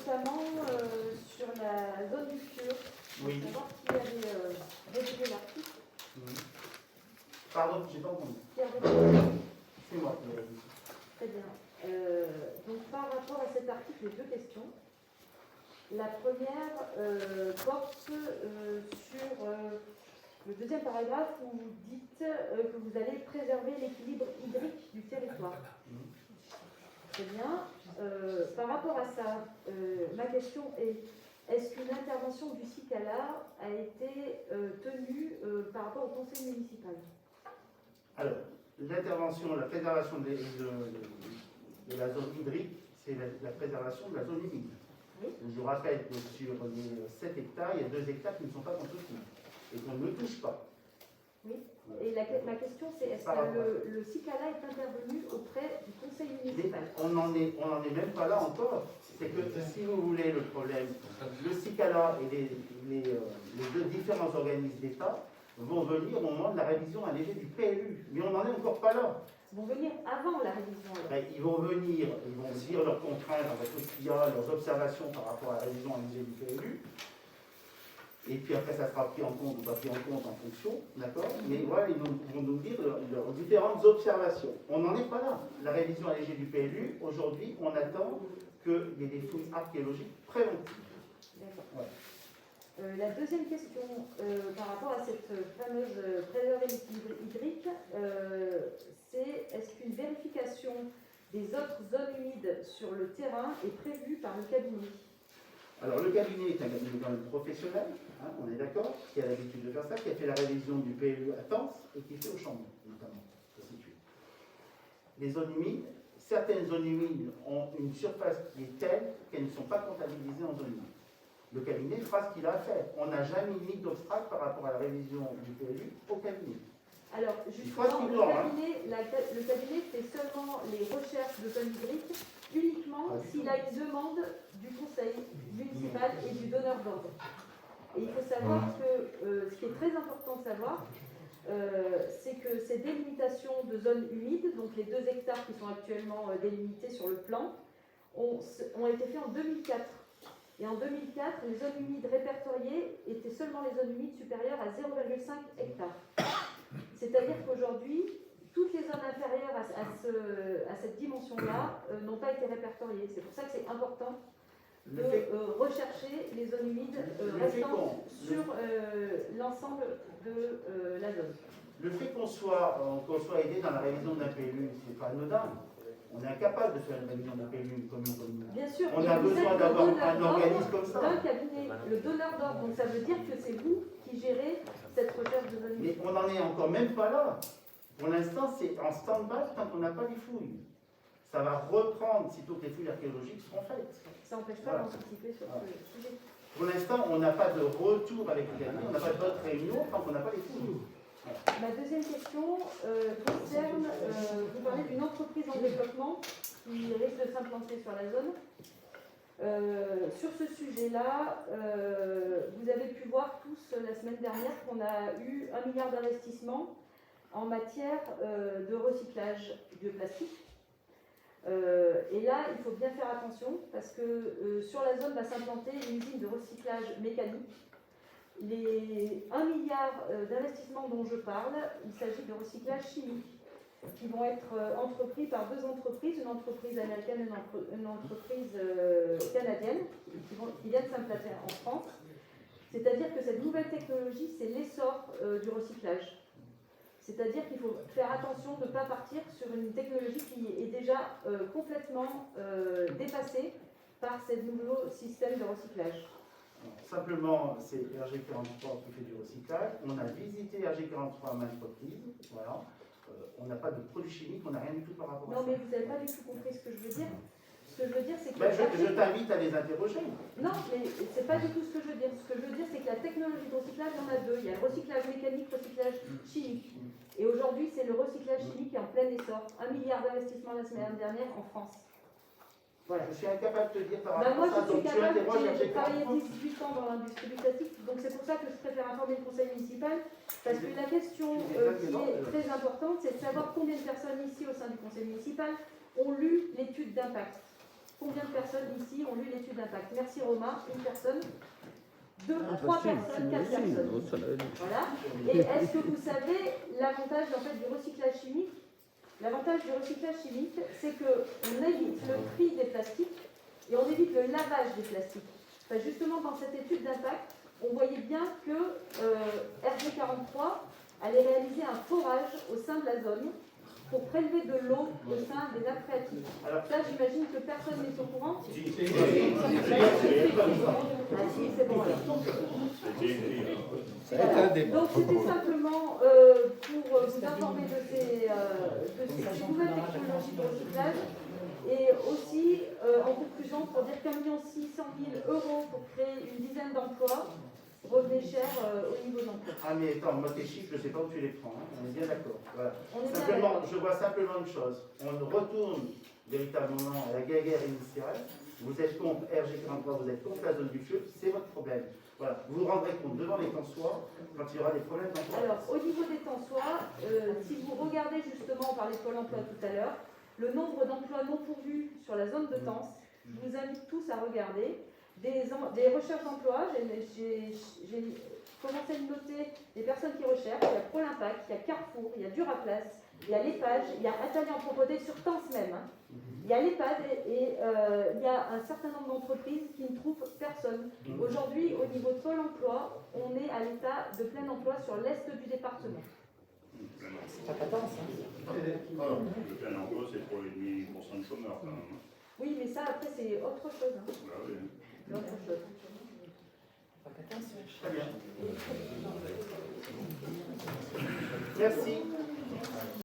notamment sur la zone du FUR. Oui. Savoir qui avait rédigé l'article. Pardon, j'ai pas entendu. Qui a rédigé. C'est moi qui l'ai dit. Très bien. Donc par rapport à cet article, j'ai deux questions. La première porte sur le deuxième paragraphe où vous dites que vous allez préserver l'équilibre hydrique du territoire. Très bien. Par rapport à ça, ma question est-ce qu'une intervention du CICALA a été tenue par rapport au conseil municipal? Alors, l'intervention, la préservation de la zone hydrique, c'est la préservation de la zone humide. Oui. Je vous rappelle que sur les 7 hectares, il y a 2 hectares qui ne sont pas entretenus et qu'on ne touche pas. Oui. Et ma question, c'est est-ce que le CICALA est intervenu auprès du conseil municipal? On n'en est même pas là encore. C'est que si vous voulez le problème, le CICALA et les deux différents organismes d'État vont venir au moment de la révision allégée du PLU. Mais on n'en est encore pas là. Ils vont venir avant la révision. Ben, ils vont venir, ils vont dire leurs contraintes avec tout ce qu'il y a, leurs observations par rapport à la révision allégée du PLU. Et puis après, ça sera pris en compte ou pas pris en compte en fonction, d'accord? Mais voilà, ils vont nous dire leurs différentes observations. On n'en est pas là. La révision allégée du PLU, aujourd'hui, on attend qu'il y ait des fouilles archéologiques préventives. D'accord. Voilà. La deuxième question, par rapport à cette fameuse préserver l'équilibre hydrique, c'est est-ce qu'une vérification des autres zones humides sur le terrain est prévue par le cabinet? Alors, le cabinet est un cabinet quand même professionnel, hein, on est d'accord, qui a l'habitude de faire ça, qui a fait la révision du PLU à Tence et qui fait au Chambon, notamment, ainsi de suite. Les zones humides, certaines zones humides ont une surface qui est telle qu'elles ne sont pas comptabilisées en zone humide. Le cabinet fera ce qu'il a à faire. On n'a jamais mis d'obstacle par rapport à la révision du PLU au cabinet. Alors, justement, le cabinet fait seulement les recherches de zone hydrique uniquement s'il a une demande du conseil municipal et du donneur d'ordre. Et il faut savoir que ce qui est très important de savoir, c'est que ces délimitations de zones humides, donc les 2 hectares qui sont actuellement délimités sur le plan, ont été faits en 2004. Et en 2004, les zones humides répertoriées étaient seulement les zones humides supérieures à 0,5 hectares. C'est-à-dire qu'aujourd'hui, toutes les zones inférieures à cette dimension-là n'ont pas été répertoriées. C'est pour ça que c'est important de rechercher les zones humides restantes sur l'ensemble de la zone. Le fait qu'on soit aidé dans la révision d'un PLU, c'est pas anodin. On est incapable de faire une révision d'un PLU comme une commune. Bien sûr. On a besoin d'avoir un organisme comme ça. D'un cabinet, le donneur d'ordre. Donc ça veut dire que c'est vous qui gérez cette recherche de zone humide. Mais on n'en est encore même pas là. Pour l'instant, c'est en stand-by tant qu'on n'a pas les fouilles. Ça va reprendre sitôt que les fouilles archéologiques seront faites. Ça n'empêche pas d'anticiper sur ce sujet. Pour l'instant, on n'a pas de retour avec le cabinet, on n'a pas de vote réunion tant qu'on n'a pas les fouilles. Ma deuxième question concerne, vous parlez d'une entreprise en développement qui risque de s'implanter sur la zone. Sur ce sujet-là, vous avez pu voir tous la semaine dernière qu'on a eu 1 milliard d'investissements en matière de recyclage de plastique. Et là, il faut bien faire attention parce que sur la zone va s'implanter une usine de recyclage mécanique. Les 1 milliard d'investissements dont je parle, il s'agit de recyclage chimique qui vont être entrepris par 2 entreprises, une entreprise américaine et une entreprise canadienne qui viennent s'implanter en France. C'est-à-dire que cette nouvelle technologie, c'est l'essor du recyclage. C'est-à-dire qu'il faut faire attention de ne pas partir sur une technologie qui est déjà complètement dépassée par ces nouveaux systèmes de recyclage. Simplement, c'est RG43 qui fait du recyclage. On a visité RG43 à maintes reprises. Voilà. On n'a pas de produits chimiques, on n'a rien du tout par rapport à ça. Non, mais vous n'avez pas du tout compris ce que je veux dire. Ce que je veux dire, c'est que... je t'invite à les interroger. Non, mais c'est pas du tout ce que je veux dire. Ce que je veux dire, c'est que la technologie de recyclage, il y en a 2. Il y a le recyclage mécanique, le recyclage chimique. Et aujourd'hui, c'est le recyclage chimique qui est en plein essor. 1 milliard d'investissements la semaine dernière en France. Voilà. Je suis incapable de te dire par rapport moi, à ça. je suis capable, j'ai RG43. travaillé 18 ans dans l'industrie du plastique, donc c'est pour ça que je préfère informer le conseil municipal, parce que la question qui est très importante, c'est de savoir combien de personnes ici au sein du conseil municipal ont lu l'étude d'impact. Combien de personnes ici ont lu l'étude d'impact? Merci Romain, une personne, deux, trois personnes, quatre personnes. Voilà. Et est-ce que vous savez l'avantage en fait, du recyclage chimique? L'avantage du recyclage chimique, c'est qu'on évite le tri des plastiques et on évite le lavage des plastiques. Enfin, justement, dans cette étude d'impact, on voyait bien que RG43 allait réaliser un forage au sein de la zone pour prélever de l'eau au sein des nappes phréatiques. Alors ça, j'imagine que personne n'est au courant. Ah si, c'est bon alors. Voilà. Donc c'était simplement pour vous informer de ces nouvelles technologies de recyclage et aussi en conclusion pour dire qu'1 600 000 € pour créer une dizaine d'emplois revenait cher au niveau de l'emploi. Ah mais attends, moi tes chiffres, je ne sais pas où tu les prends, hein. On est bien d'accord. Voilà. Simplement, je vois simplement une chose, on retourne véritablement à la guerre initiale, vous êtes contre RG43, vous êtes contre la zone du feu, c'est votre problème. Voilà. Vous vous rendrez compte devant les tensoirs quand il y aura des problèmes d'emploi. Alors, au niveau des tensoirs, si vous regardez justement, on parlait de Pôle emploi tout à l'heure, le nombre d'emplois non pourvus sur la zone de Tens, je vous invite tous à regarder. Des recherches d'emploi, j'ai commencé à noter des personnes qui recherchent. Il y a Pôle Impact, il y a Carrefour, il y a Duraplace, il y a l'EPAGE, il y a Atelier en Propreté sur Tens même. Hein. Il y a l'EHPAD et il y a un certain nombre d'entreprises qui ne trouvent personne. Aujourd'hui, au niveau de Pôle emploi, on est à l'état de plein emploi sur l'est du département. C'est pas Tens, hein. Le plein emploi, c'est 3,5% de chômeurs quand même. Oui, mais ça, après, c'est autre chose. Hein. Bah oui. C'est autre chose. Très bien. Merci.